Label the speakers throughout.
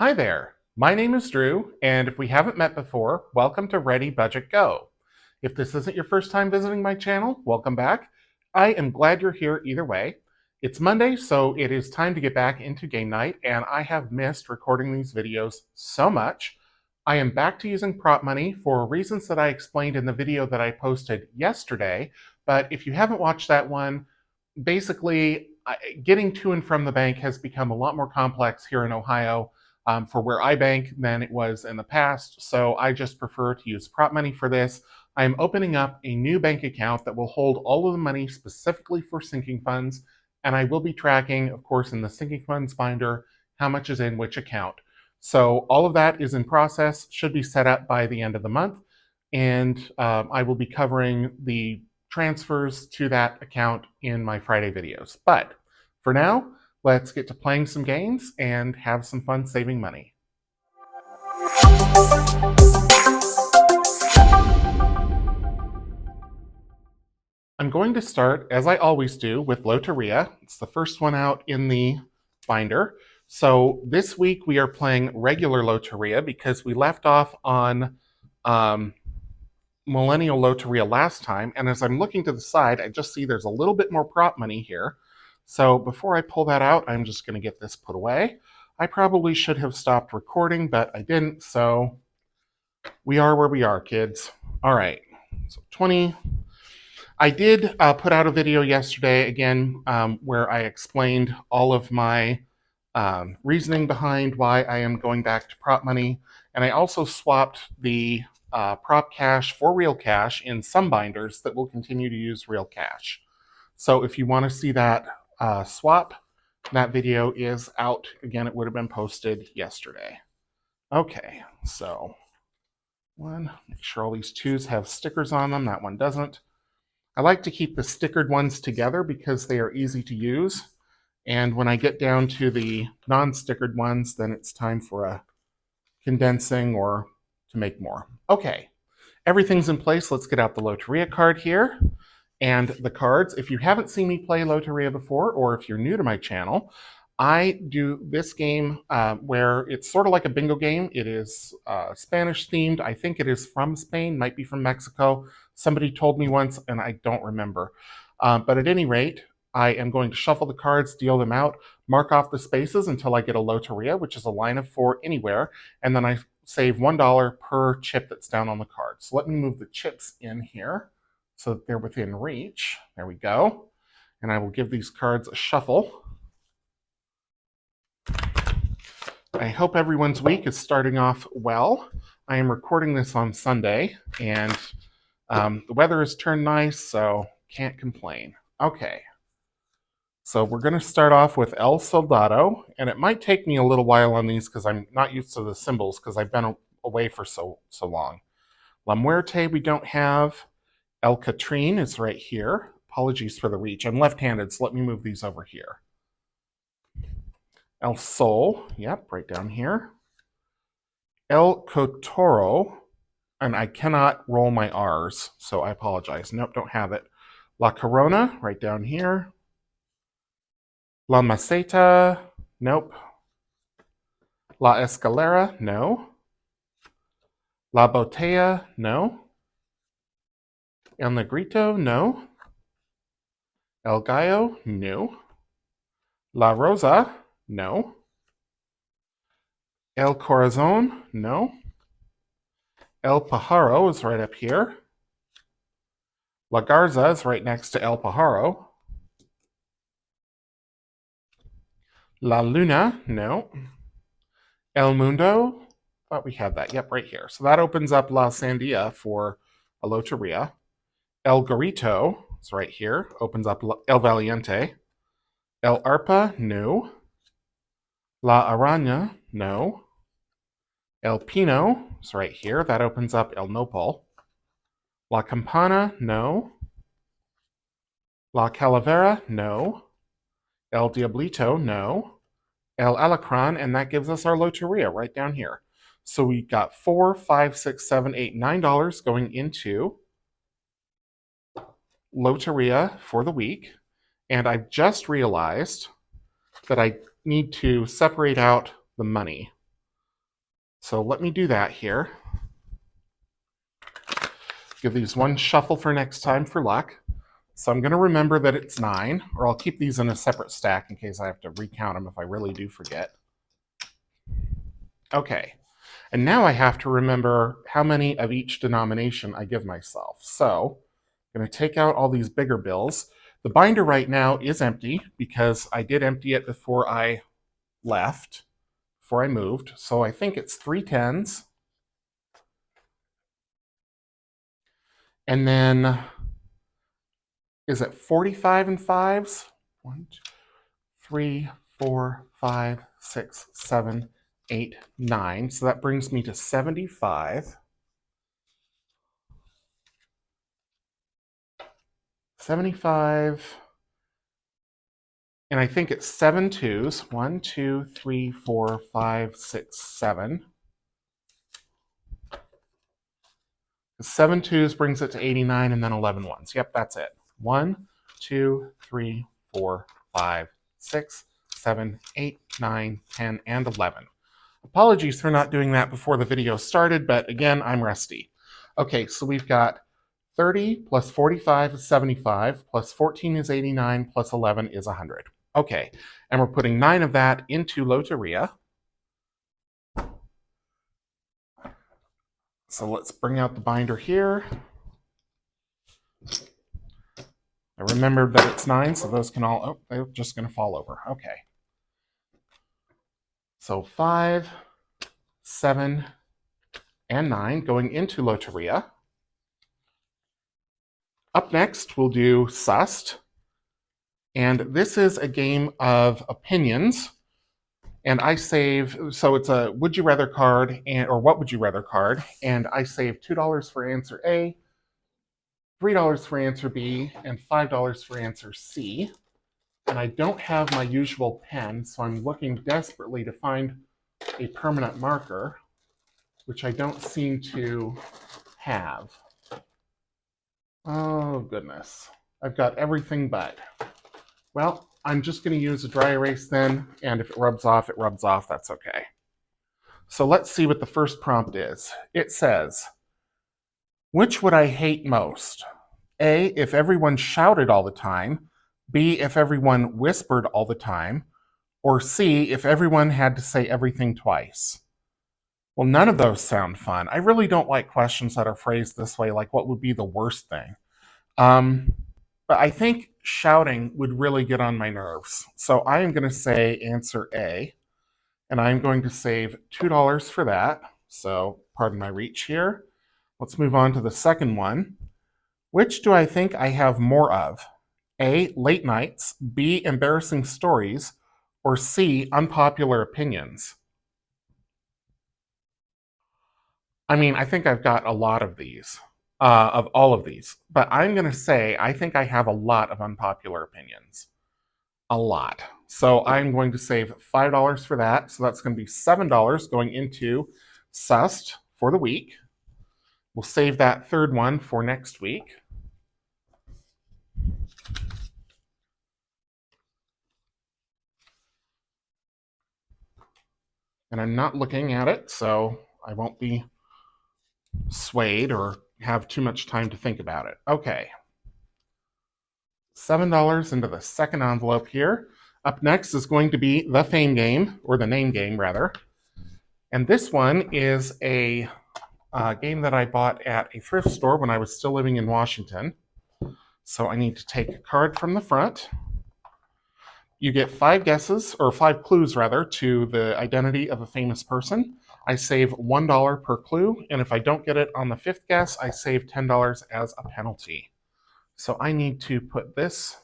Speaker 1: Hi there, my name is Drew, and if we haven't met before, welcome to ReadyBudgetGo. If this isn't your first time visiting my channel, welcome back. I am glad you're here either way. It's Monday, so it is time to get back into game night, and I have missed recording these videos so much. I am back to using prop money for reasons that I explained in the video that I posted yesterday, but if you haven't watched that one, basically getting to and from the bank has become a lot more complex here in Ohio for where I bank than it was in the past, so I just prefer to use prop money for this. I am opening up a new bank account that will hold all of the money specifically for sinking funds, and I will be tracking, of course, in the sinking funds binder, how much is in which account. So all of that is in process, should be set up by the end of the month, and I will be covering the transfers to that account in my Friday videos. But for now, let's get to playing some games and have some fun saving money. I'm going to start, as I always do, with Loteria. It's the first one out in the binder. So this week we are playing regular Loteria because we left off on Millennial Loteria last time. And as I'm looking to the side, I just see there's a little bit more prop money here. So before I pull that out, I'm just going to get this put away. I probably should have stopped recording, but I didn't, so we are where we are, kids. All right, so 20. I did put out a video yesterday, again, where I explained all of my reasoning behind why I am going back to prop money, and I also swapped the prop cash for real cash in some binders that will continue to use real cash. So if you want to see that swap, that video is out. Again, it would have been posted yesterday. Okay, so make sure all these twos have stickers on them. That one doesn't. I like to keep the stickered ones together because they are easy to use. And when I get down to the non-stickered ones, then it's time for a condensing or to make more. Okay, everything's in place. Let's get out the Loteria card here. And the cards, if you haven't seen me play Loteria before, or if you're new to my channel, I do this game where it's sort of like a bingo game. It is Spanish themed. I think it is from Spain, might be from Mexico. Somebody told me once, and I don't remember. But at any rate, I am going to shuffle the cards, deal them out, mark off the spaces until I get a Loteria, which is a line of 4 anywhere, and then I save $1 per chip that's down on the card. So let me move the chips in here so that they're within reach. There we go. And I will give these cards a shuffle. I hope everyone's week is starting off well. I am recording this on Sunday, and the weather has turned nice, so can't complain. Okay, so we're going to start off with El Soldado, and it might take me a little while on these because I'm not used to the symbols because I've been away for so long. La Muerte we don't have. El Catrín is right here. Apologies for the reach. I'm left-handed, so let me move these over here. El Sol, yep, right down here. El Cotoro, and I cannot roll my R's, so I apologize. Nope, don't have it. La Corona, right down here. La Maceta, nope. La Escalera, no. La Botella, no. El Negrito, no. El Gallo, no. La Rosa, no. El Corazon, no. El Pajaro is right up here. La Garza is right next to El Pajaro. La Luna, no. El Mundo, thought we had that. Yep, right here. So that opens up La Sandia for a Loteria. El Garito is right here. Opens up El Valiente. El Arpa, no. La Araña, no. El Pino is right here. That opens up El Nopal. La Campana, no. La Calavera, no. El Diablito, no. El Alacran, and that gives us our Loteria right down here. So we got $4, $5, $6, $7, $8, $9 going into Loteria for the week. And I just realized that I need to separate out the money. So let me do that here. Give these one shuffle for next time for luck. So I'm going to remember that it's 9, or I'll keep these in a separate stack in case I have to recount them if I really do forget. Okay, and now I have to remember how many of each denomination I give myself. So I'm going to take out all these bigger bills. The binder right now is empty because I did empty it before I left, before I moved. So I think it's 3 10s. And then, is it 45 and 5s? 1, 2, 3, 4, 5, 6, 7, 8, 9. So that brings me to 75. 75. And I think it's 7 2s. 1, 2, 3, 4, 5, 6, 7. 7 2s brings it to 89, and then 11 ones. Yep, that's it. 1, 2, 3, 4, 5, 6, 7, 8, 9, 10, and 11. Apologies for not doing that before the video started, but again, I'm rusty. Okay, so we've got 30 plus 45 is 75, plus 14 is 89, plus 11 is 100. Okay, and we're putting 9 of that into Loteria. So let's bring out the binder here. I remembered that it's 9, so those can all, oh, they're just going to fall over. Okay. So 5, 7, and 9 going into Loteria. Up next, we'll do Sussed. And this is a game of opinions. And I save, so it's a would you rather card, or what would you rather card. And I save $2 for answer A, $3 for answer B, and $5 for answer C. And I don't have my usual pen, so I'm looking desperately to find a permanent marker, which I don't seem to have. Oh, goodness. I've got everything but. Well, I'm just going to use a dry erase then, and if it rubs off, it rubs off. That's okay. So let's see what the first prompt is. It says, which would I hate most? A, if everyone shouted all the time. B, if everyone whispered all the time. Or C, if everyone had to say everything twice. Well, none of those sound fun. I really don't like questions that are phrased this way, like what would be the worst thing. But I think shouting would really get on my nerves. So I am going to say answer A, and I'm going to save $2 for that. So pardon my reach here. Let's move on to the second one. Which do I think I have more of? A, late nights, B, embarrassing stories, or C, unpopular opinions? I mean, I think I've got a lot of these, of all of these, but I'm going to say I think I have a lot of unpopular opinions. A lot. So I'm going to save $5 for that. So that's going to be $7 going into Sussed for the week. We'll save that third one for next week. And I'm not looking at it, so I won't be swayed or have too much time to think about it. Okay. $7 into the second envelope here. Up next is going to be the Fame game, or the Name game, rather. And this one is a game that I bought at a thrift store when I was still living in Washington. So I need to take a card from the front. You get 5 guesses, or 5 clues rather, to the identity of a famous person. I save $1 per clue, and if I don't get it on the 5th guess, I save $10 as a penalty. So I need to put this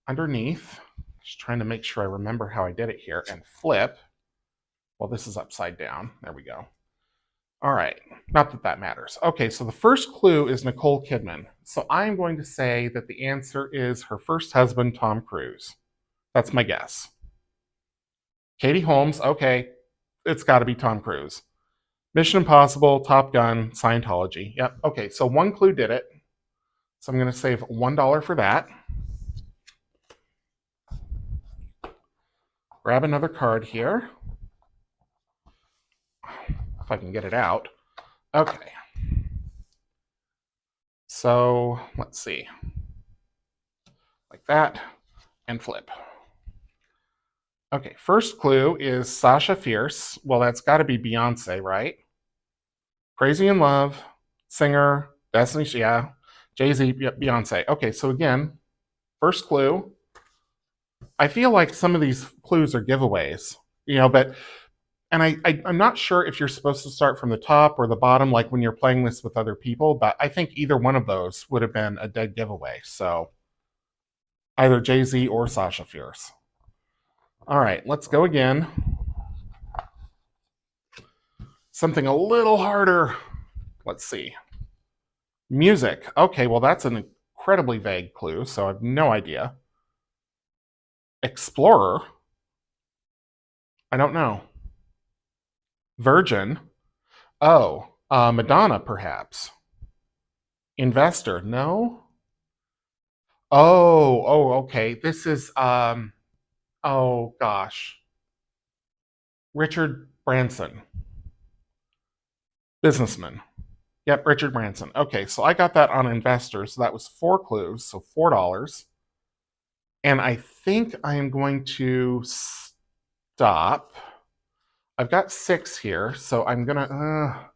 Speaker 1: underneath, just trying to make sure I remember how I did it here, and flip. Well, this is upside down. There we go. All right, not that that matters. Okay, so the first clue is Nicole Kidman. So I'm going to say that the answer is her first husband, Tom Cruise. That's my guess. Katie Holmes, okay, it's got to be Tom Cruise. Mission Impossible, Top Gun, Scientology. Yep, okay, so one clue did it. So I'm going to save $1 for that. Grab another card here. if I can get it out. Okay. So let's see. Like that, and flip. Okay, first clue is Sasha Fierce. Well, that's got to be Beyonce, right? Crazy in Love, singer, Destiny's, yeah. Jay-Z, Beyonce. Okay, so again, first clue. I feel like some of these clues are giveaways, but and I'm not sure if you're supposed to start from the top or the bottom, like when you're playing this with other people, but I think either one of those would have been a dead giveaway. So either Jay-Z or Sasha Fierce. All right, let's go again. Something a little harder. Let's see. Music. Okay, well, that's an incredibly vague clue, so I have no idea. Explorer. I don't know. Virgin. Oh, Madonna, perhaps. Investor. No. Okay. This is oh gosh. Richard Branson. Businessman. Yep, Richard Branson. Okay, so I got that on Investor, so that was 4 clues, so $4. And I think I am going to stop. I've got 6 here, so I'm gonna.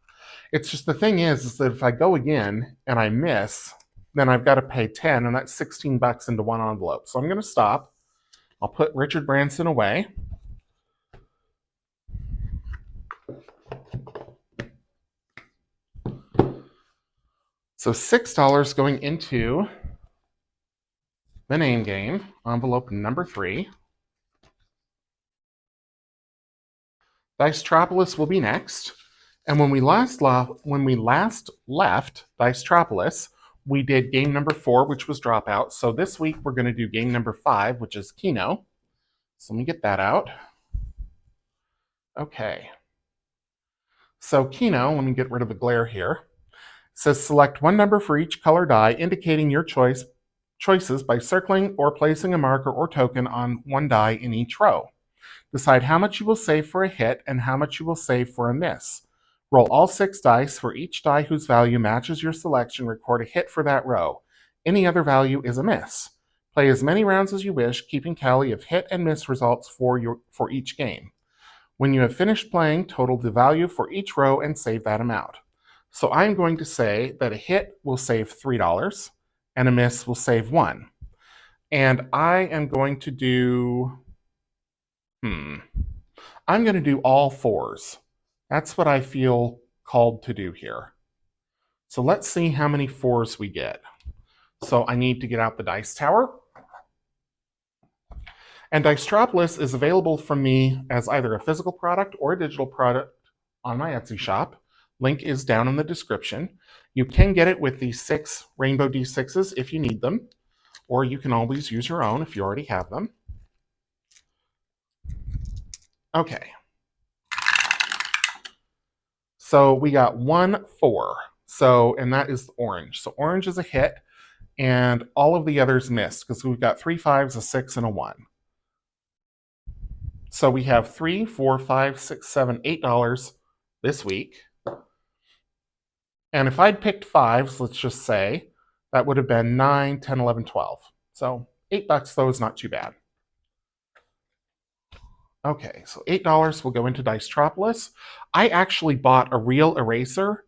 Speaker 1: It's just the thing is that if I go again and I miss, then I've got to pay 10, and that's $16 into one envelope. So I'm gonna stop. I'll put Richard Branson away. So $6 going into the name game, envelope number 3. Dicetropolis will be next. And when we last left Dicetropolis, we did game number 4, which was Dropout. So this week we're going to do game number 5, which is Keno. So let me get that out. Okay. So Keno, let me get rid of the glare here. It says select one number for each color die, indicating your choices by circling or placing a marker or token on one die in each row. Decide how much you will save for a hit and how much you will save for a miss. Roll all 6 dice. For each die whose value matches your selection, record a hit for that row. Any other value is a miss. Play as many rounds as you wish, keeping tally of hit and miss results for each game. When you have finished playing, total the value for each row and save that amount. So I'm going to say that a hit will save $3 and a miss will save 1. And I am going to do I'm going to do all 4s. That's what I feel called to do here. So let's see how many 4s we get. So I need to get out the dice tower. And Dicetropolis is available from me as either a physical product or a digital product on my Etsy shop. Link is down in the description. You can get it with these 6 Rainbow D6s if you need them, or you can always use your own if you already have them. Okay. So we got 1 4. So, and that is orange. So orange is a hit, and all of the others missed because we've got 3 5s, a 6, and a 1. So we have $3, $4, $5, $6, $7, $8 this week. And if I'd picked 5s, let's just say, that would have been 9, 10, 11, 12. So $8 though is not too bad. Okay, so $8 will go into Dicetropolis. I actually bought a real eraser.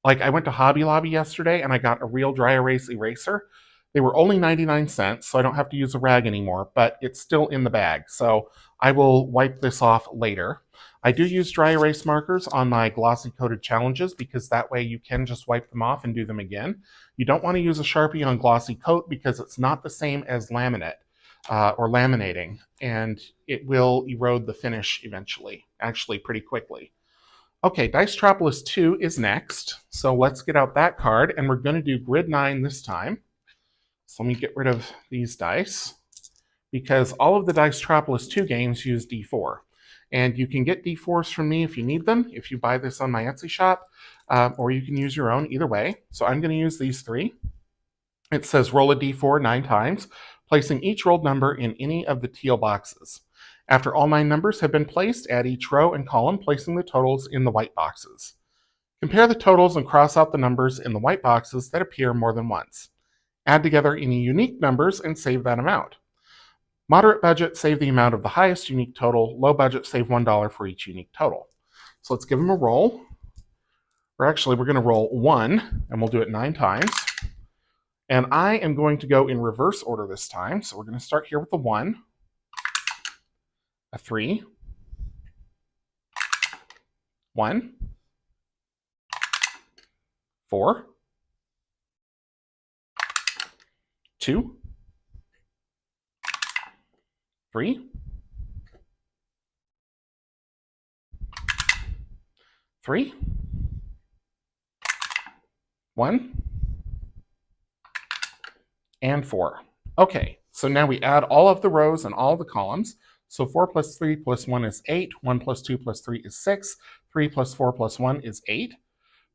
Speaker 1: Like I went to Hobby Lobby yesterday and I got a real dry erase eraser. They were only 99 cents, so I don't have to use a rag anymore, but it's still in the bag. So I will wipe this off later. I do use dry erase markers on my glossy coated challenges because that way you can just wipe them off and do them again. You don't want to use a Sharpie on glossy coat because it's not the same as laminate. Or laminating, and it will erode the finish eventually, actually pretty quickly. Okay, Dicetropolis 2 is next, so let's get out that card, and we're going to do Grid 9 this time. So let me get rid of these dice, because all of the Dicetropolis 2 games use D4, and you can get D4s from me if you need them, if you buy this on my Etsy shop, or you can use your own, either way. So I'm going to use these 3. It says roll a D4 9 times, placing each rolled number in any of the teal boxes. After all 9 numbers have been placed, add each row and column, placing the totals in the white boxes. Compare the totals and cross out the numbers in the white boxes that appear more than once. Add together any unique numbers and save that amount. Moderate budget, save the amount of the highest unique total. Low budget, save $1 for each unique total. So let's give them a roll. We're going to roll 1, and we'll do it 9 times. And I am going to go in reverse order this time. So we're going to start here with a 1, a 3, 1, 4, 2, 3, 3, 1, and 4. Okay, so now we add all of the rows and all of the columns. So 4 plus 3 plus 1 is 8, 1 plus 2 plus 3 is 6, 3 plus 4 plus 1 is 8,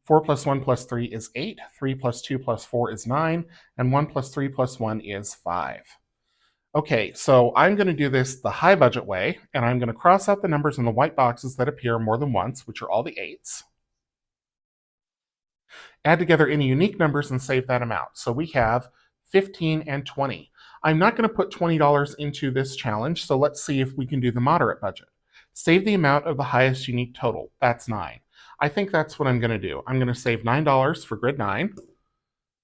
Speaker 1: 4 plus 1 plus 3 is 8, 3 plus 2 plus 4 is 9, and 1 plus 3 plus 1 is 5. Okay, so I'm going to do this the high budget way, and I'm going to cross out the numbers in the white boxes that appear more than once, which are all the 8s. Add together any unique numbers and save that amount. So we have 15 and 20. I'm not going to put $20 into this challenge, so let's see if we can do the moderate budget. Save the amount of the highest unique total. That's 9. I think that's what I'm going to do. I'm going to save $9 for grid 9.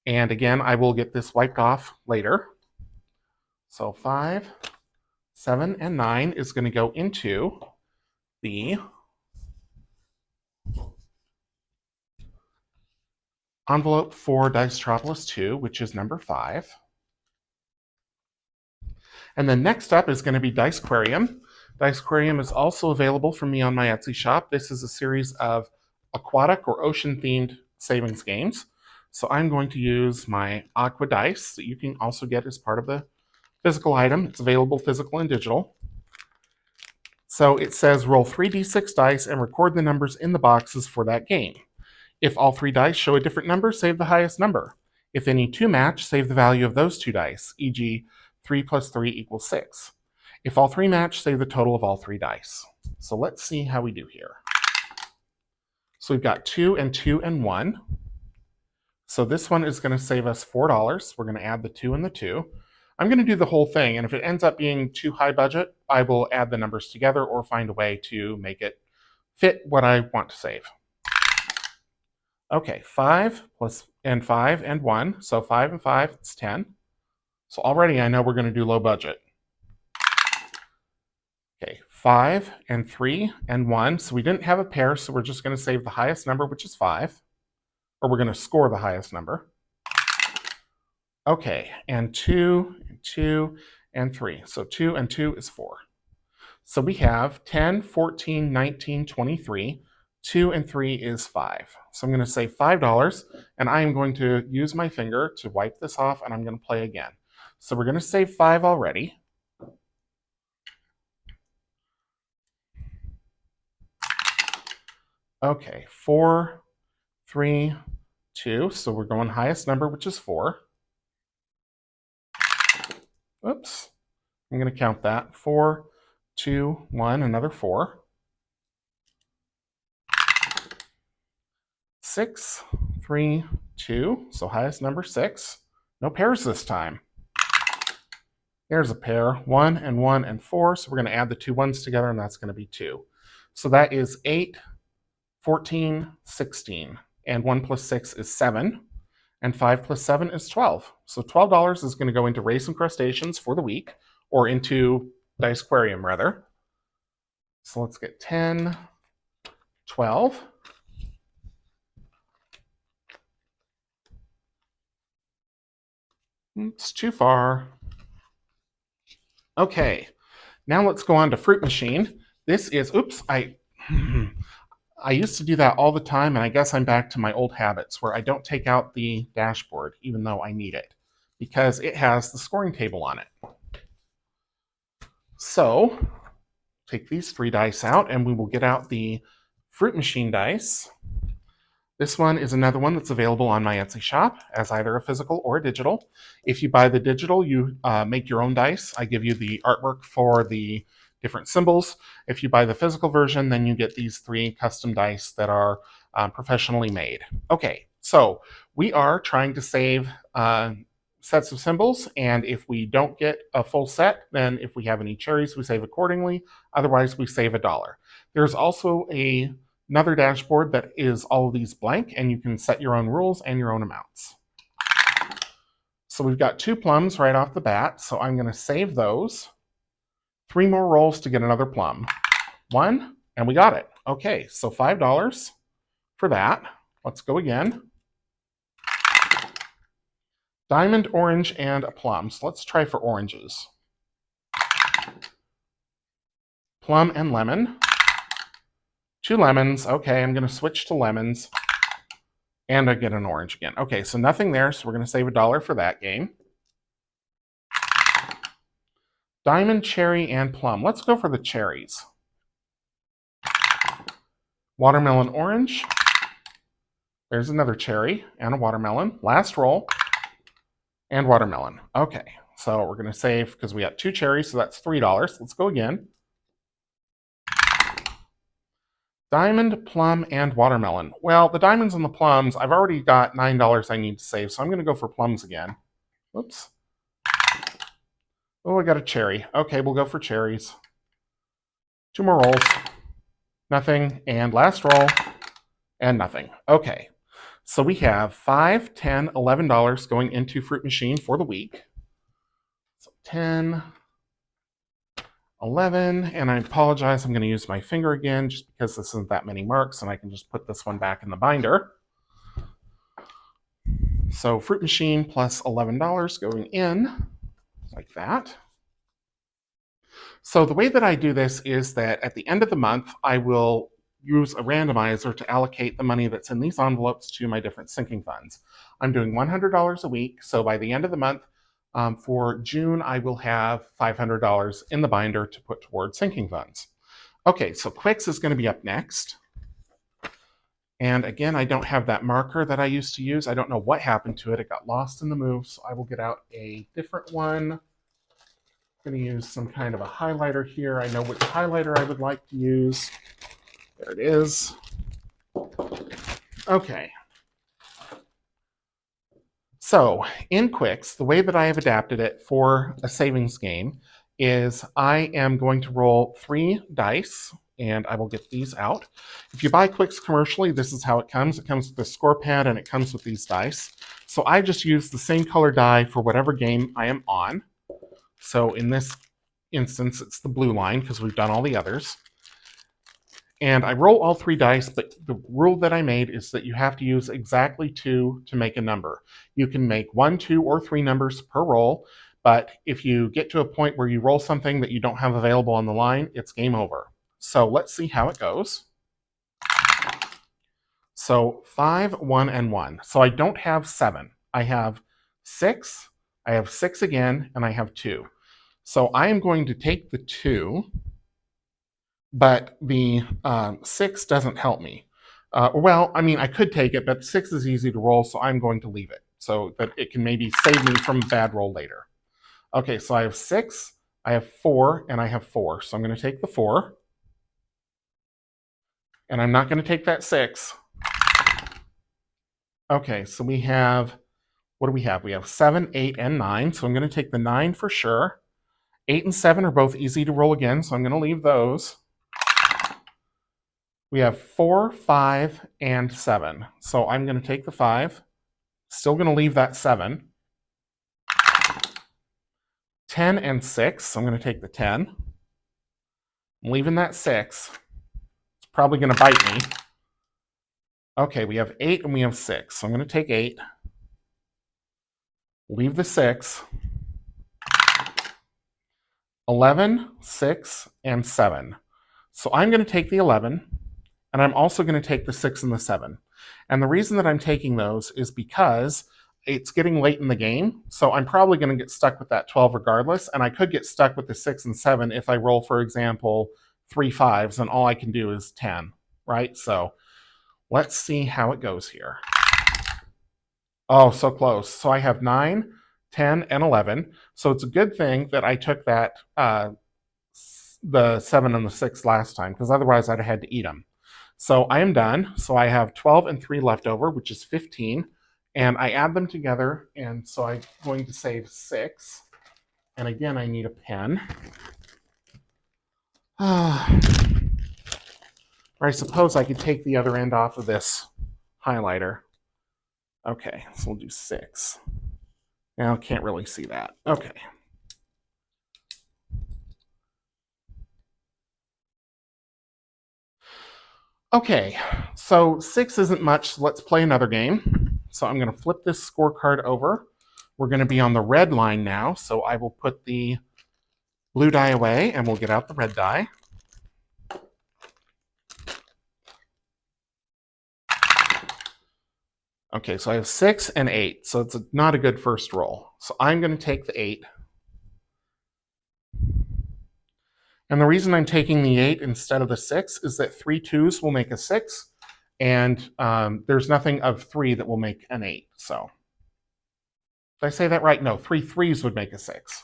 Speaker 1: And again, I will get this wiped off later. So 5, 7, and 9 is going to go into the envelope for Dicetropolis 2, which is number 5. And then next up is going to be Dicequarium. Dicequarium is also available from me on my Etsy shop. This is a series of aquatic or ocean-themed savings games. So I'm going to use my Aqua Dice that you can also get as part of the physical item. It's available physical and digital. So it says roll 3d6 dice and record the numbers in the boxes for that game. If all 3 dice show a different number, save the highest number. If any 2 match, save the value of those 2 dice, e.g. 3 plus 3 equals 6. If all 3 match, save the total of all 3 dice. So let's see how we do here. So we've got 2 and 2 and 1. So this one is going to save us $4. We're going to add the 2 and the 2. I'm going to do the whole thing, and if it ends up being too high budget, I will add the numbers together or find a way to make it fit what I want to save. Okay, 5 and 5 and 1. So 5 and 5, it's 10. So already I know we're going to do low budget. Okay, 5 and 3 and 1. So we didn't have a pair, so we're just going to save the highest number, which is 5. Or we're going to score the highest number. Okay, and 2 and 2 and 3. So 2 and 2 is 4. So we have 10, 14, 19, 23. 2 and 3 is 5. So I'm going to save $5, and I am going to use my finger to wipe this off, and I'm going to play again. So we're going to save 5 already. Okay, 4, 3, 2. So we're going highest number, which is 4. Oops. I'm going to count that. 4, 2, 1, another 4. 6, 3, 2. So highest number 6. No pairs this time. There's a pair. 1 and 1 and 4. So we're going to add the 2 ones together, and that's going to be 2. So that is 8, 14, 16. And 1 plus 6 is 7. And 5 plus 7 is 12. So $12 is going to go into Raise Some Crustaceans for the week, or into Dicequarium, rather. So let's get 10, 12. It's too far. Okay, now let's go on to Fruit Machine. This is, oops, I used to do that all the time, and I guess I'm back to my old habits where I don't take out the dashboard, even though I need it, because it has the scoring table on it. So, take these 3 dice out, and we will get out the Fruit Machine dice. This one is another one that's available on my Etsy shop as either a physical or a digital. If you buy the digital, you make your own dice. I give you the artwork for the different symbols. If you buy the physical version, then you get these 3 custom dice that are professionally made. Okay, so we are trying to save sets of symbols, and if we don't get a full set, then if we have any cherries, we save accordingly. Otherwise, we save $1. There's also another dashboard that is all of these blank, and you can set your own rules and your own amounts. So we've got 2 plums right off the bat, so I'm going to save those. 3 more rolls to get another plum. 1, and we got it. Okay, so $5 for that. Let's go again. Diamond, orange, and a plum. So let's try for oranges. Plum and lemon. 2 lemons. Okay, I'm going to switch to lemons. And I get an orange again. Okay, so nothing there, so we're going to save $1 for that game. Diamond, cherry, and plum. Let's go for the cherries. Watermelon, orange. There's another cherry and a watermelon. Last roll. And watermelon. Okay, so we're going to save, because we got 2 cherries, so that's $3. Let's go again. Diamond, plum, and watermelon. Well, the diamonds and the plums, I've already got $9 I need to save, so I'm going to go for plums again. Oops. Oh, I got a cherry. Okay, we'll go for cherries. 2 more rolls. Nothing. And last roll. And nothing. Okay. So we have $5, $10, $11 going into Fruit Machine for the week. So 10, 11, and I apologize, I'm going to use my finger again just because this isn't that many marks, and I can just put this one back in the binder. So Fruit Machine plus $11 going in, like that. So the way that I do this is that at the end of the month, I will use a randomizer to allocate the money that's in these envelopes to my different sinking funds. I'm doing $100 a week, so by the end of the month, for June, I will have $500 in the binder to put towards sinking funds. Okay, so Quicks is going to be up next. And again, I don't have that marker that I used to use. I don't know what happened to it. It got lost in the move, so I will get out a different one. I'm going to use some kind of a highlighter here. I know which highlighter I would like to use. There it is. Okay. So in Quicks, the way that I have adapted it for a savings game is I am going to roll 3 dice, and I will get these out. If you buy Quicks commercially, this is how it comes. It comes with a score pad, and it comes with these dice. So I just use the same color die for whatever game I am on. So in this instance, it's the blue line because we've done all the others. And I roll all 3 dice, but the rule that I made is that you have to use exactly 2 to make a number. You can make 1, 2, or 3 numbers per roll, but if you get to a point where you roll something that you don't have available on the line, it's game over. So let's see how it goes. So 5, 1, and 1. So I don't have 7. I have 6, I have 6 again, and I have 2. So I am going to take the 2, but the 6 doesn't help me. Well, I mean, I could take it, but 6 is easy to roll, so I'm going to leave it so that it can maybe save me from a bad roll later. Okay, so I have 6, I have 4, and I have 4. So I'm going to take the 4. And I'm not going to take that 6. Okay, so we have, what do we have? We have 7, 8, and 9. So I'm going to take the 9 for sure. 8 and 7 are both easy to roll again, so I'm going to leave those. We have 4, 5, and 7. So I'm going to take the 5. Still going to leave that 7. 10 and 6. So I'm going to take the 10. I'm leaving that 6. It's probably going to bite me. Okay, we have 8 and we have 6. So I'm going to take 8. Leave the 6. 11, 6, and 7. So I'm going to take the 11. And I'm also going to take the 6 and the 7. And the reason that I'm taking those is because it's getting late in the game, so I'm probably going to get stuck with that 12 regardless, and I could get stuck with the 6 and 7 if I roll, for example, 3 5s, and all I can do is 10, right? So let's see how it goes here. Oh, so close. So I have 9, 10, and 11. So it's a good thing that I took that the 7 and the 6 last time, because otherwise I'd have had to eat them. So I am done. So I have 12 and 3 left over, which is 15. And I add them together, and so I'm going to save 6. And again, I need a pen. Or I suppose I could take the other end off of this highlighter. Okay, so we'll do 6. Now, can't really see that. Okay. Okay, so 6 isn't much, so let's play another game. So I'm going to flip this scorecard over. We're going to be on the red line now, so I will put the blue die away, and we'll get out the red die. Okay, so I have 6 and 8, so it's not a good first roll. So I'm going to take the 8. And the reason I'm taking the 8 instead of the 6 is that 3 2s will make a 6, and there's nothing of 3 that will make an 8. So, did I say that right? No, 3 3s would make a 6.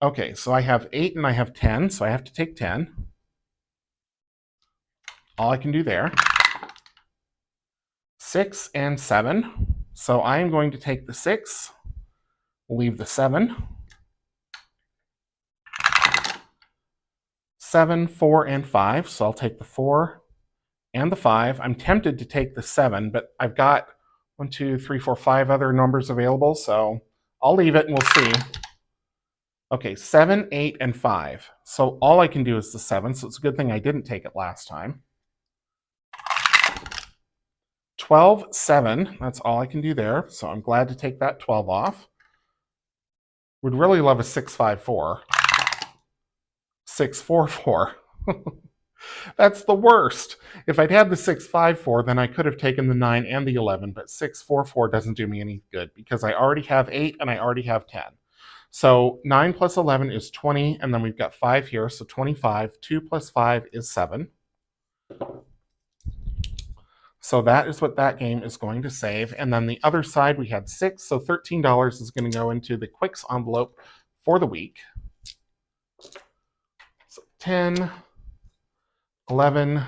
Speaker 1: Okay, so I have 8 and I have 10, so I have to take 10. All I can do there. 6 and 7. So I am going to take the 6, leave the 7. 7, 4, and 5. So I'll take the 4 and the 5. I'm tempted to take the 7, but I've got 1, 2, 3, 4, 5 other numbers available, so I'll leave it and we'll see. Okay, 7, 8, and 5. So all I can do is the 7, so it's a good thing I didn't take it last time. 12, 7, that's all I can do there, so I'm glad to take that 12 off. Would really love a 6, 5, 4. 6, 4, 4. That's the worst. If I'd had the 6, 5, 4, then I could have taken the 9 and the 11, but 6, 4, 4 doesn't do me any good because I already have 8 and I already have 10. So 9 plus 11 is 20, and then we've got 5 here, so 25. 2 plus 5 is 7. So that is what that game is going to save. And then the other side, we had 6, so $13 is going to go into the Quicks envelope for the week. So 10, 11,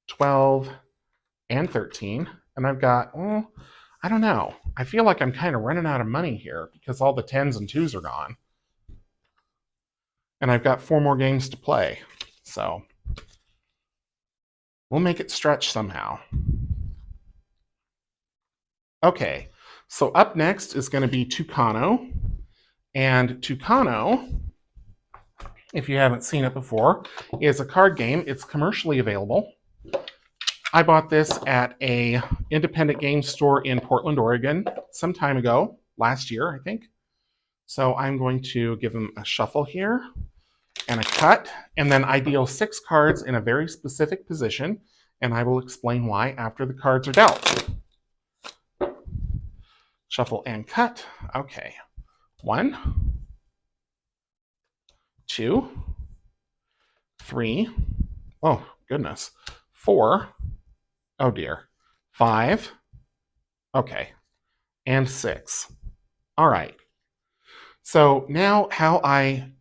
Speaker 1: 12, and 13. And I've got, I don't know. I feel like I'm kind of running out of money here because all the 10s and 2s are gone. And I've got 4 more games to play. So we'll make it stretch somehow. Okay, so up next is going to be Tucano. And Tucano, if you haven't seen it before, is a card game. It's commercially available. I bought this at a independent game store in Portland, Oregon, some time ago, last year, I think. So I'm going to give them a shuffle here and a cut, and then I deal 6 cards in a very specific position, and I will explain why after the cards are dealt. Shuffle and cut. Okay. 1, 2, 3. Oh, goodness. 4. Oh, dear. 5. Okay. And 6. All right. So now how I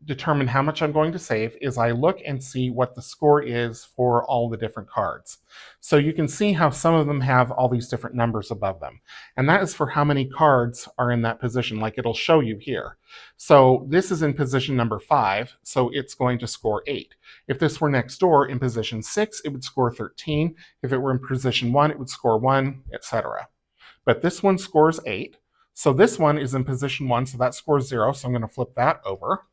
Speaker 1: determine how much I'm going to save is I look and see what the score is for all the different cards. So you can see how some of them have all these different numbers above them. And that is for how many cards are in that position, like it'll show you here. So this is in position number 5, so it's going to score 8. If this were next door in position 6, it would score 13. If it were in position 1, it would score 1, etc. But this one scores 8. So this one is in position 1, so that scores 0, so I'm going to flip that over.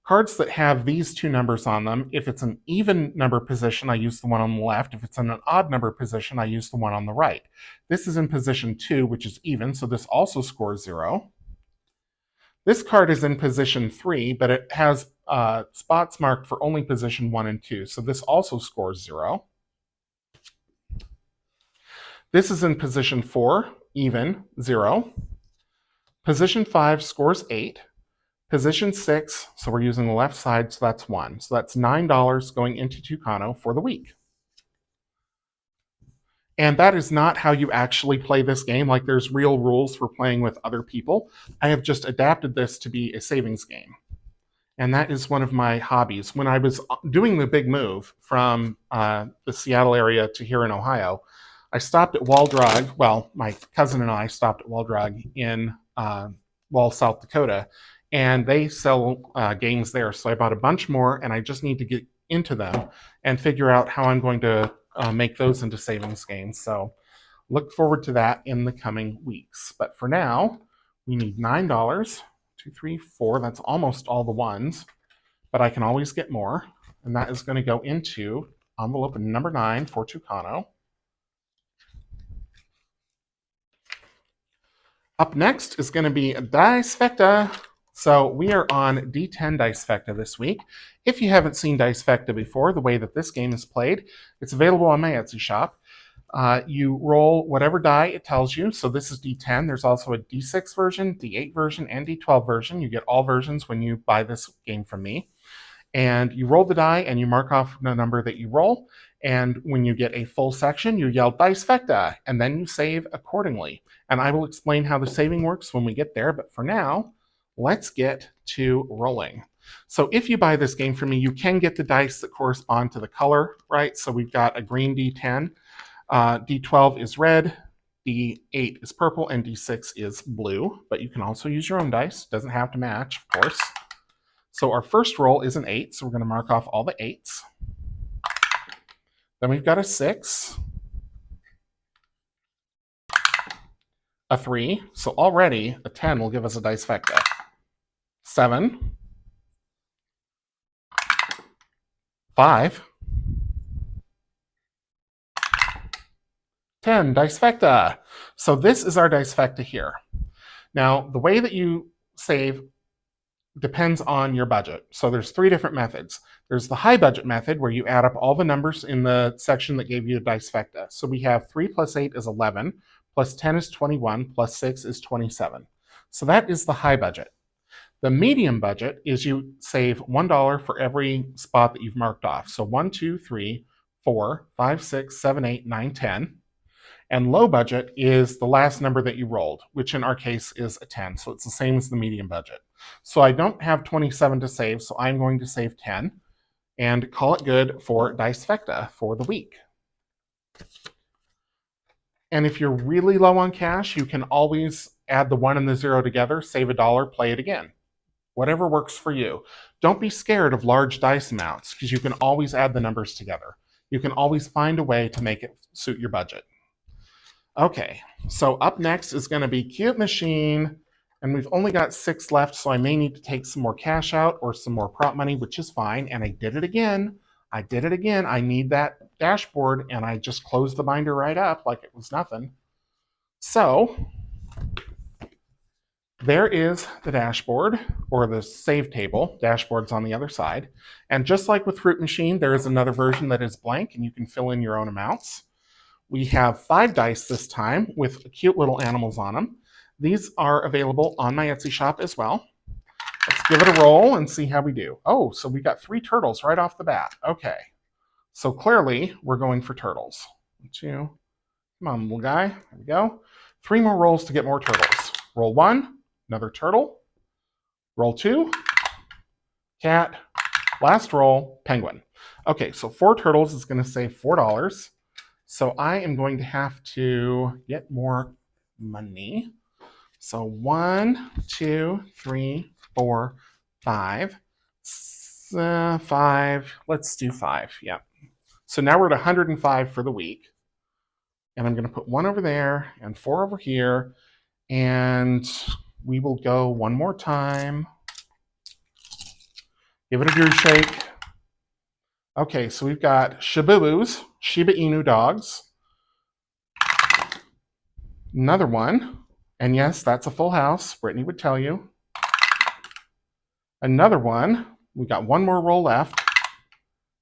Speaker 1: Cards that have these 2 numbers on them, if it's an even number position, I use the one on the left. If it's in an odd number position, I use the one on the right. This is in position 2, which is even, so this also scores 0. This card is in position 3, but it has spots marked for only position 1 and 2, so this also scores 0. This is in position 4, even, 0. Position 5 scores 8. Position 6, so we're using the left side, so that's 1. So that's $9 going into Tucano for the week. And that is not how you actually play this game. Like, there's real rules for playing with other people. I have just adapted this to be a savings game. And that is one of my hobbies. When I was doing the big move from the Seattle area to here in Ohio, I stopped at Wall Drug. Well, my cousin and I stopped at Wall Drug in Wall, South Dakota, and they sell games there. So I bought a bunch more, and I just need to get into them and figure out how I'm going to make those into savings games. So look forward to that in the coming weeks. But for now, we need $9. 2, 3, 4. That's almost all the ones, but I can always get more. And that is going to go into envelope number 9 for Tucano. Up next is going to be Dice Fecta. So we are on D10 Dice Fecta this week. If you haven't seen Dice Fecta before, the way that this game is played, it's available on my Etsy shop. You roll whatever die it tells you. So this is D10. There's also a D6 version, D8 version, and D12 version. You get all versions when you buy this game from me. And you roll the die and you mark off the number that you roll. And when you get a full section, you yell Dice Fecta, and then you save accordingly. And I will explain how the saving works when we get there. But for now, let's get to rolling. So if you buy this game from me, you can get the dice that correspond to the color, right? So we've got a green D10. D12 is red, D8 is purple, and D6 is blue. But you can also use your own dice. Doesn't have to match, of course. So our first roll is an 8, so we're going to mark off all the 8s. Then we've got a 6, a 3, so already a 10 will give us a Dice Fecta. 7, 5, 10, Dice Fecta. So this is our Dice Fecta here. Now, the way that you save depends on your budget. So there's 3 different methods. There's the high budget method where you add up all the numbers in the section that gave you a Dice Fecta. So we have 3 plus 8 is 11, plus 10 is 21, plus 6 is 27. So that is the high budget. The medium budget is you save $1 for every spot that you've marked off. So 1, 2, 3, 4, 5, 6, 7, 8, 9, 10. And low budget is the last number that you rolled, which in our case is a 10. So it's the same as the medium budget. So I don't have 27 to save, so I'm going to save 10 and call it good for Dice Fecta for the week. And if you're really low on cash, you can always add the 1 and the 0 together, save $1, play it again. Whatever works for you. Don't be scared of large dice amounts because you can always add the numbers together. You can always find a way to make it suit your budget. Okay, so up next is going to be Cute Machine, and we've only got 6 left, so I may need to take some more cash out or some more prop money, which is fine, and I did it again. I need that dashboard, and I just closed the binder right up like it was nothing. So there is the dashboard, or the save table. Dashboard's on the other side. And just like with Fruit Machine, there is another version that is blank, and you can fill in your own amounts. We have 5 dice this time with cute little animals on them. These are available on my Etsy shop as well. Let's give it a roll and see how we do. Oh, so we got 3 turtles right off the bat. Okay. So clearly, we're going for turtles. 2. Come on, little guy. There we go. 3 more rolls to get more turtles. Roll 1, another turtle. Roll 2, cat. Last roll, penguin. Okay, so 4 turtles is going to save $4. So I am going to have to get more money. So 1, 2, 3, 4, 5. 5. Let's do 5. Yeah. So now we're at 105 for the week. And I'm going to put 1 over there and 4 over here. And we will go one more time. Give it a good shake. Okay, so we've got Shibubus, Shiba Inu dogs. Another one. And yes, that's a full house. Brittany would tell you. Another one. We got 1 more roll left.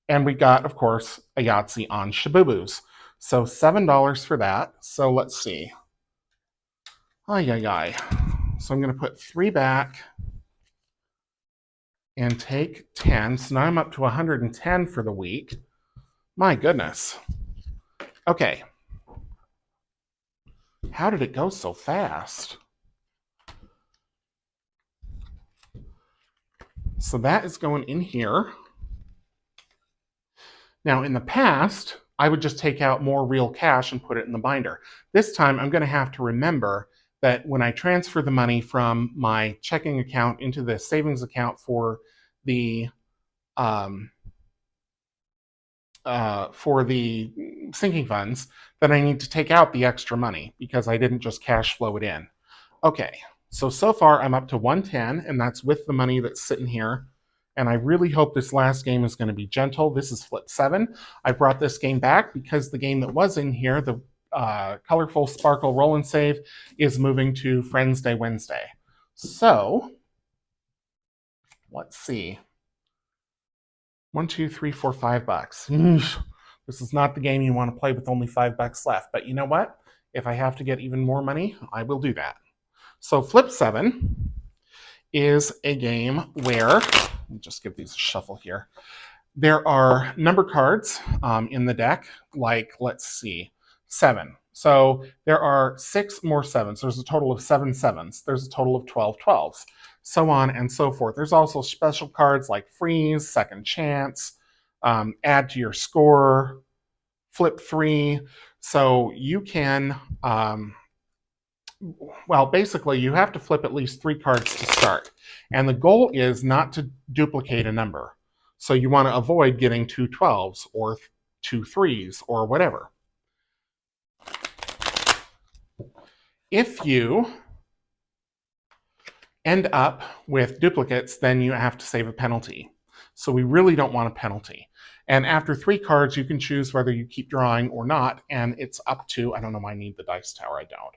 Speaker 1: And we got, of course, a Yahtzee on Shibubus. So $7 for that. So let's see. Ay, ay, ay. So I'm going to put 3 back and take 10. So now I'm up to 110 for the week. My goodness. Okay. How did it go so fast? So that is going in here. Now, in the past, I would just take out more real cash and put it in the binder. This time, I'm going to have to remember that when I transfer the money from my checking account into the savings account for the sinking funds, that I need to take out the extra money because I didn't just cash flow it in. Okay, so far I'm up to 110, and that's with the money that's sitting here. And I really hope this last game is going to be gentle. This is Flip 7. I brought this game back because the game that was in here, the Colorful Sparkle Roll and Save, is moving to Friends Day Wednesday. So, let's see. 1, 2, 3, 4, $5. This is not the game you want to play with only $5 left. But you know what? If I have to get even more money, I will do that. So Flip 7 is a game where, let me just give these a shuffle here. There are number cards in the deck, like, let's see, 7. So there are 6 more 7s. There's a total of 7 7s. There's a total of 12 12s, so on and so forth. There's also special cards like Freeze, Second Chance, Add to Your Score, Flip 3. So you can, well, basically you have to flip at least 3 cards to start. And the goal is not to duplicate a number. So you want to avoid getting 2 12s or 2 3s or whatever. If you end up with duplicates, then you have to save a penalty. So we really don't want a penalty. And after 3 cards, you can choose whether you keep drawing or not. And it's up to, I don't know why I need the dice tower, I don't.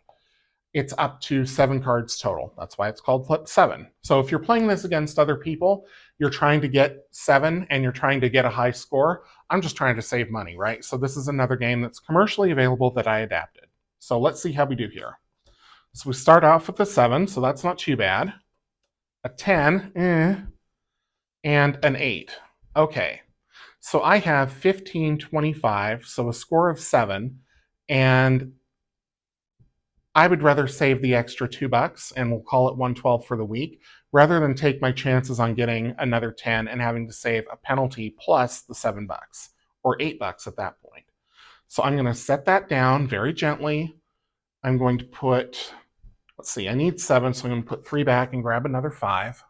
Speaker 1: It's up to 7 cards total. That's why it's called Flip 7. So if you're playing this against other people, you're trying to get 7 and you're trying to get a high score. I'm just trying to save money, right? So this is another game that's commercially available that I adapted. So let's see how we do here. So we start off with a 7, so that's not too bad. A 10, and an 8. Okay, so I have 15, 25, so a score of 7, and I would rather save the extra $2, and we'll call it 112 for the week, rather than take my chances on getting another 10 and having to save a penalty plus the $7, or $8 at that point. So I'm going to set that down very gently. I'm going to put, let's see, I need 7, so I'm going to put 3 back and grab another 5.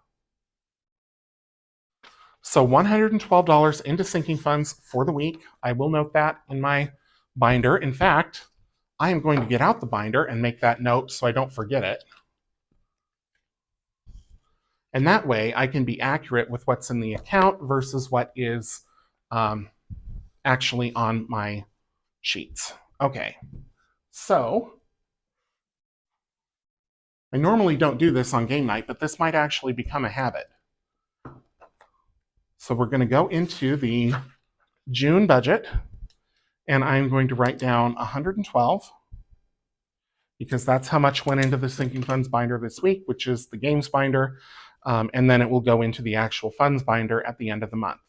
Speaker 1: So $112 into sinking funds for the week. I will note that in my binder. In fact, I am going to get out the binder and make that note so I don't forget it. And that way I can be accurate with what's in the account versus what is actually on my sheets. Okay, so I normally don't do this on game night, but this might actually become a habit. So we're going to go into the June budget, and I'm going to write down 112 because that's how much went into the sinking funds binder this week, which is the games binder, and then it will go into the actual funds binder at the end of the month.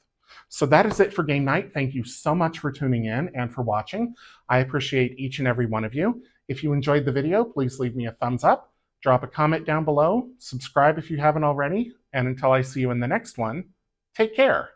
Speaker 1: So that is it for game night. Thank you so much for tuning in and for watching. I appreciate each and every one of you. If you enjoyed the video, please leave me a thumbs up, drop a comment down below, subscribe if you haven't already, and until I see you in the next one, take care.